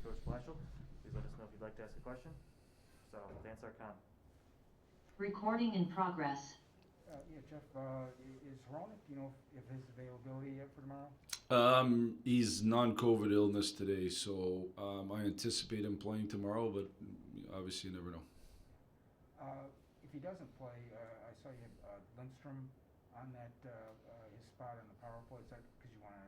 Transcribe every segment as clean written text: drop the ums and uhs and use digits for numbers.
Coach Blashill. Please let us know if you'd like to ask a question. So, Dan Sarkhan. Recording in progress. Yeah, Jeff, is Hronik, if his availability yet for tomorrow? He's non-COVID illness today, so I anticipate him playing tomorrow, but obviously you never know. If he doesn't play, I saw you had Lindstrom on that his spot on the power play. Is that because you want to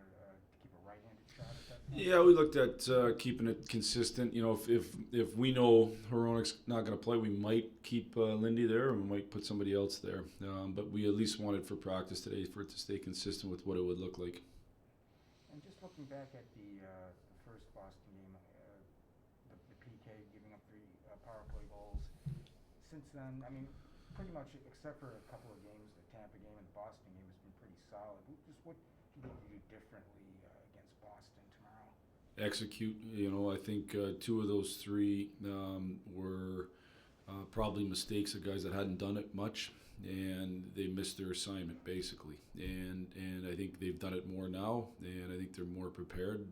keep a right-handed shot at that point? Yeah, we looked at keeping it consistent. If we know Hronik's not going to play, we might keep Lindy there, and we might put somebody else there. But we at least wanted for practice today for it to stay consistent with what it would look like. And just looking back at the first Boston game, the PK giving up 3 power play goals. Since then, I mean, pretty much except for a couple of games, the Tampa game and the Boston game has been pretty solid. Just what do you think you do differently against Boston tomorrow? Execute. I think 2 of those 3 were probably mistakes of guys that hadn't done it much, and they missed their assignment basically. And I think they've done it more now, and I think they're more prepared.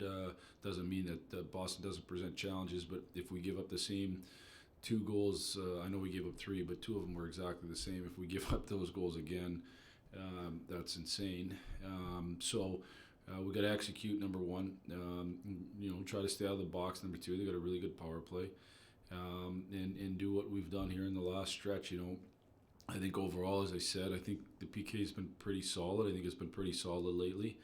Doesn't mean that Boston doesn't present challenges, but if we give up the same 2 goals, I know we gave up 3, but 2 of them were exactly the same. If we give up those goals again, that's insane. So we got to execute, number 1. Try to stay out of the box, number 2. They got a really good power play, and do what we've done here in the last stretch. I think overall, as I said, I think the PK has been pretty solid. I think it's been pretty solid lately.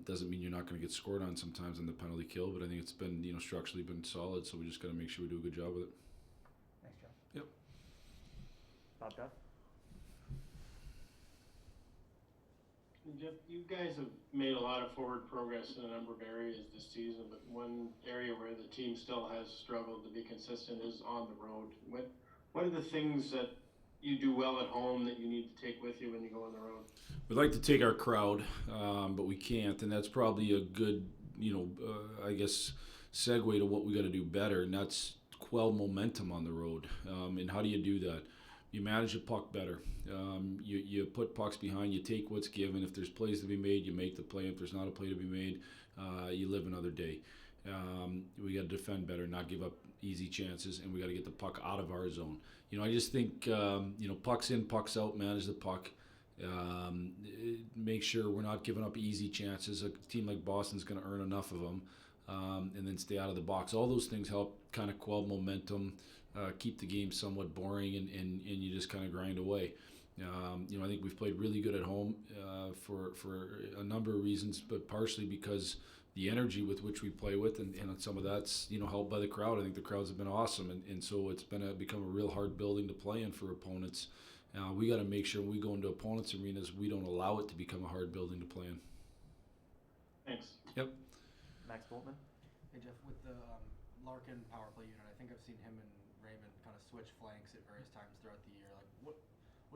Doesn't mean you're not going to get scored on sometimes in the penalty kill, but I think it's been structurally been solid. So we just got to make sure we do a good job with it. Thanks, Jeff. Yep. Bob Duff. Jeff, you guys have made a lot of forward progress in a number of areas this season, but one area where the team still has struggled to be consistent is on the road. What are the things that you do well at home that you need to take with you when you go on the road? We'd like to take our crowd, but we can't, and that's probably a good, I guess, segue to what we got to do better, and that's quell momentum on the road. And how do you do that? You manage the puck better. You put pucks behind. You take what's given. If there's plays to be made, you make the play. If there's not a play to be made, you live another day. We got to defend better, not give up easy chances, and we got to get the puck out of our zone. I just think pucks in, pucks out, manage the puck. Make sure we're not giving up easy chances. A team like Boston's going to earn enough of them, and then stay out of the box. All those things help kind of quell momentum, keep the game somewhat boring, and you just kind of grind away. I think we've played really good at home for a number of reasons, but partially because the energy with which we play with, and some of that's helped by the crowd. I think the crowds have been awesome, and so it's become a real hard building to play in for opponents. We got to make sure when we go into opponents' arenas, we don't allow it to become a hard building to play in. Thanks. Yep. Max Boltman. Hey Jeff, with the Larkin power play unit, I think I've seen him and Raymond kind of switch flanks at various times throughout the year. Like, what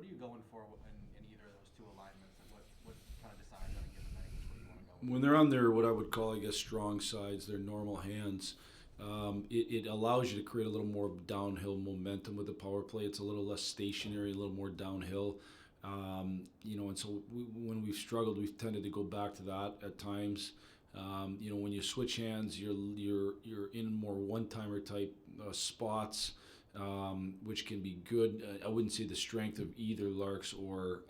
are you going for in either of those 2 alignments? Like, what kind of decides on a given night which way you want to go? When they're on their, what I would call, I guess, strong sides, their normal hands, it allows you to create a little more downhill momentum with the power play. It's a little less stationary, a little more downhill. And so when we've struggled, we've tended to go back to that at times. When you switch hands, you're in more one-timer type spots, which can be good. I wouldn't say the strength of either Larks or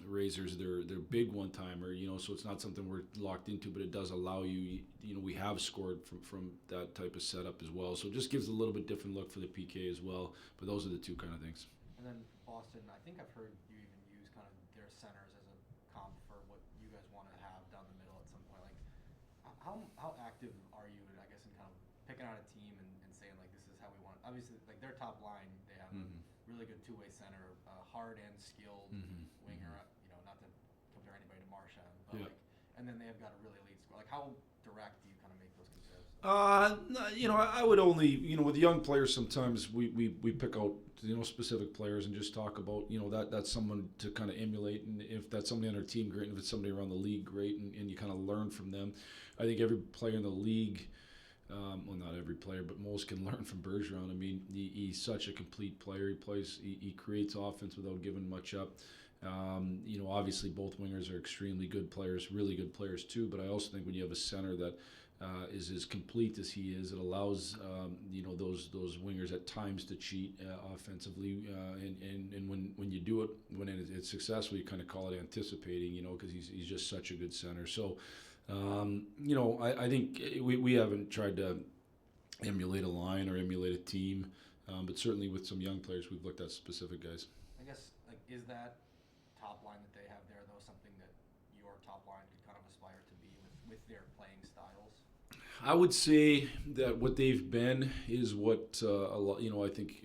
Razors. They're big one-timer, so it's not something we're locked into, but it does allow you. We have scored from that type of setup as well. So it just gives a little bit different look for the PK as well. But those are the 2 kind of things. And then Boston, I think I've heard you even use kind of their centers as a comp for what you guys want to have down the middle at some point. Like, how active are you, I guess, in kind of picking out a team and saying, like, this is how we want it? Obviously, like, their top line, they have a really good 2-way center, hard and skilled winger, not to compare anybody to Marchand, but Yeah. and then they have got a really elite score. Like, how direct do you kind of make those comparisons? I would only, with young players, sometimes we pick out, specific players and just talk about, that's someone to kind of emulate. And if that's somebody on our team, great. And if it's somebody around the league, great. And you kind of learn from them. I think every player in the league, well, not every player, but most can learn from Bergeron. I mean, he's such a complete player. He creates offense without giving much up. Obviously both wingers are extremely good players, really good players too. But I also think when you have a center that is as complete as he is. It allows those wingers at times to cheat offensively, and when you do it when it's successful, you kind of call it anticipating, because he's just such a good center. So I think we haven't tried to emulate a line or emulate a team, but certainly with some young players, we've looked at specific guys. I guess, like, is that top line that they have there, though, something that your top line could kind of aspire to be with their playing styles? I would say that what they've been is what I think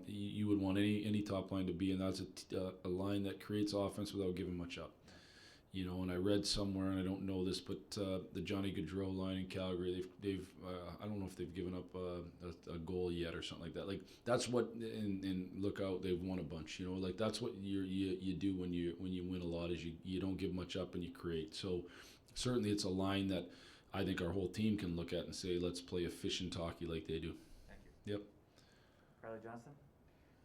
you would want any top line to be, and that's a line that creates offense without giving much up. And I read somewhere, and I don't know this, but the Johnny Gaudreau line in Calgary, they've I don't know if they've given up a goal yet or something like that. Like, that's what, and look out, they've won a bunch. Like, that's what you do when you win a lot, is you don't give much up and you create. So certainly it's a line that I think our whole team can look at and say, let's play efficient hockey like they do. Thank you. Yep. Carly Johnson?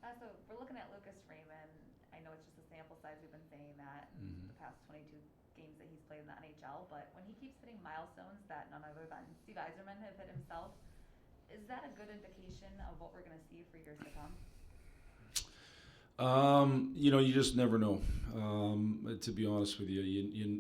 So we're looking at Lucas Raymond. I know it's just a sample size, we've been saying that in the past 22 games that he's played in the NHL, but when he keeps hitting milestones that none other than DeKeyser have hit himself, is that a good indication of what we're going to see for years to come? You just never know. To be honest with you,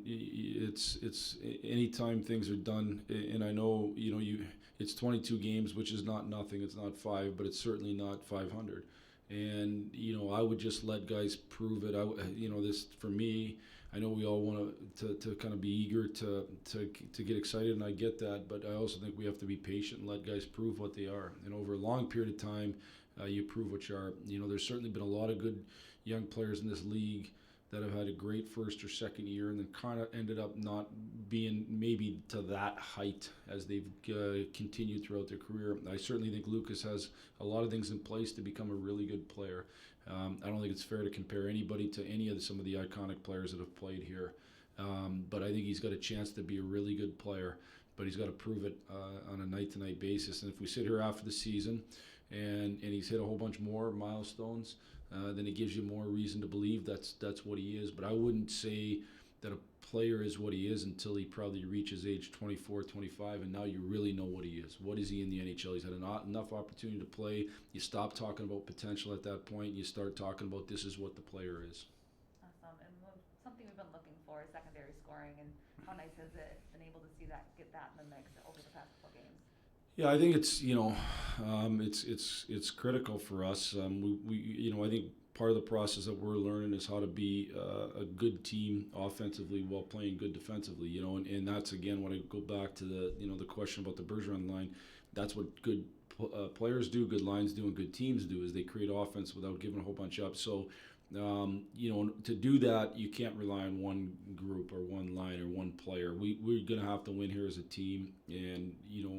it's anytime things are done, and I know it's 22 games, which is not nothing. It's not 5, but it's certainly not 500. And I would just let guys prove it. This for me. I know we all want to kind of be eager to get excited, and I get that. But I also think we have to be patient and let guys prove what they are. And over a long period of time, you prove what you are. There's certainly been a lot of good young players in this league that have had a great first or second year and then kind of ended up not being maybe to that height as they've continued throughout their career. I certainly think Lucas has a lot of things in place to become a really good player. I don't think it's fair to compare anybody to any of some of the iconic players that have played here. But I think he's got a chance to be a really good player, but he's got to prove it on a night-to-night basis. And if we sit here after the season and he's hit a whole bunch more milestones, then it gives you more reason to believe that's what he is. But I wouldn't say that a player is what he is until he probably reaches age 24, 25, and now you really know what he is. What is he in the NHL? He's had enough opportunity to play. You stop talking about potential at that point. You start talking about this is what the player is. Awesome. And something we've been looking for is secondary scoring, and how nice has it been able to see that, get that in the mix over the past couple games? Yeah, I think it's it's critical for us. We I think part of the process that we're learning is how to be a good team offensively while playing good defensively. And that's again when I go back to the question about the Bergeron line. That's what good players do, good lines do, and good teams do, is they create offense without giving a whole bunch up. So to do that, you can't rely on one group or one line or one player. We're going to have to win here as a team, and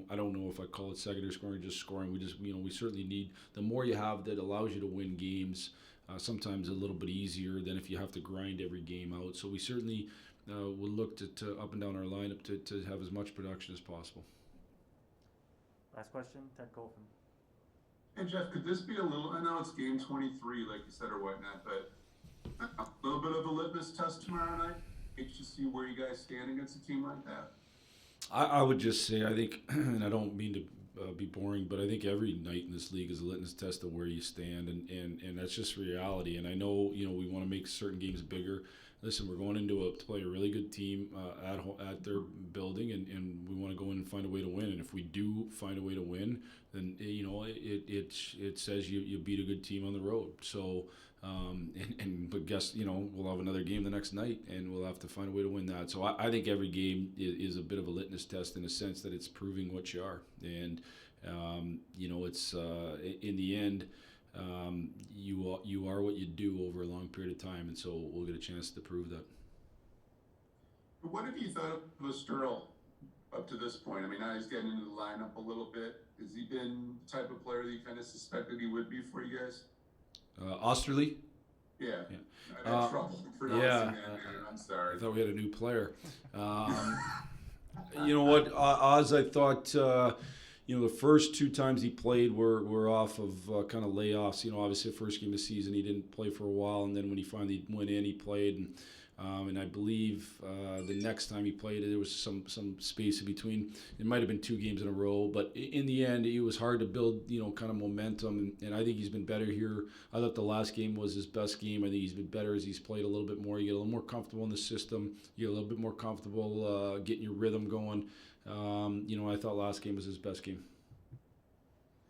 I don't know if I call it secondary scoring, just scoring. We certainly need, the more you have that allows you to win games, sometimes a little bit easier than if you have to grind every game out. So we certainly will look to up and down our lineup to have as much production as possible. Last question, Ted Colton. Hey Jeff, could this be a little, I know it's game 23 like you said or whatnot, but a little bit of a litmus test tomorrow night? Just to see where you guys stand against a team like that? I would just say, I think, and I don't mean to be boring, but I think every night in this league is a litmus test of where you stand, and that's just reality. And I know, we want to make certain games bigger. Listen, we're going to play a really good team at their building, and we want to go in and find a way to win. And if we do find a way to win, then it says you beat a good team on the road. So, but guess we'll have another game the next night, and we'll have to find a way to win that. So I think every game is a bit of a litmus test in a sense that it's proving what you are, and it's in the end. You are what you do over a long period of time, and so we'll get a chance to prove that. What have you thought of Sturl up to this point? I mean, now he's getting into the lineup a little bit. Has he been the type of player that you kind of suspected he would be for you guys? Osterley? Yeah. I had trouble pronouncing that name. I'm sorry. I thought we had a new player. You know what, Oz, I thought... the first two times he played were off of kind of layoffs. Obviously the first game of the season he didn't play for a while, and then when he finally went in, he played. And I believe the next time he played, there was some space in between. It might have been 2 games in a row, but in the end, it was hard to build, kind of momentum. And I think he's been better here. I thought the last game was his best game. I think he's been better as he's played a little bit more. You get a little more comfortable in the system. You get a little bit more comfortable getting your rhythm going. I thought last game was his best game.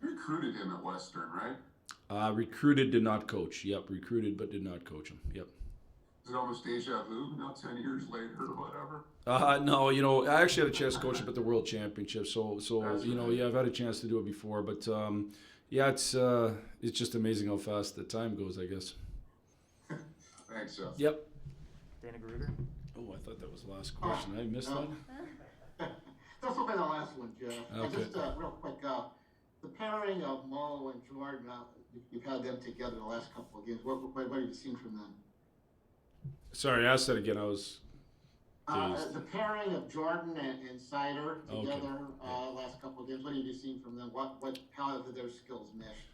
You recruited him at Western, right? Recruited, did not coach. Yep, recruited, but did not coach him. Yep. Is it almost deja vu now, 10 years later or whatever? No, I actually had a chance to coach him at the World Championship. So That's right. yeah, I've had a chance to do it before. But yeah, it's just amazing how fast the time goes, I guess. Thanks, Jeff. Yep. Dana Gruder? Oh, I thought that was the last question. I missed that. This will be the last one, Jeff. Okay. Just real quick, the pairing of Mo and Jordan, you've had them together the last couple of games. What have you seen from them? Sorry, ask that again. I was dazed. The pairing of Jordan and Sider Okay. together last couple of games. What have you seen from them? How did their skills mesh?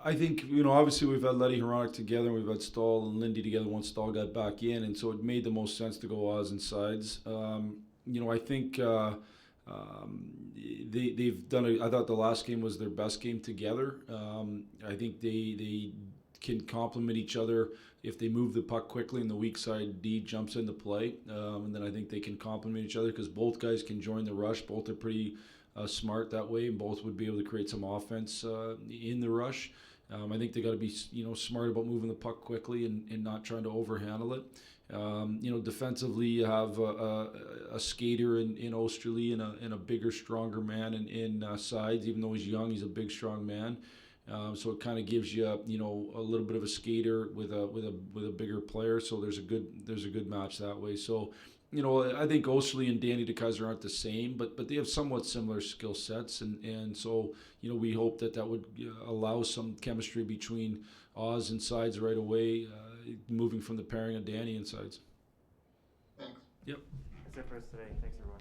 I think, obviously we've had Letty Horonic together, and we've had Stahl and Lindy together once Stahl got back in, and so it made the most sense to go Oz and Sides. I think they've done I thought the last game was their best game together. I think they can complement each other if they move the puck quickly and the weak side D jumps into play. And then I think they can complement each other because both guys can join the rush. Both are pretty smart that way, and both would be able to create some offense in the rush. I think they got to be smart about moving the puck quickly and not trying to overhandle it. Defensively, you have a skater in Osterley and a bigger, stronger man in Sides. Even though he's young, he's a big, strong man. So it kind of gives you a little bit of a skater with a bigger player. So there's a good match that way. So I think Osterley and Danny DeKeyser aren't the same, but they have somewhat similar skill sets, and so we hope that would allow some chemistry between Oz and Sides right away, moving from the pairing of Danny and Sides. Thanks. Yep. That's it for us today. Thanks, everyone.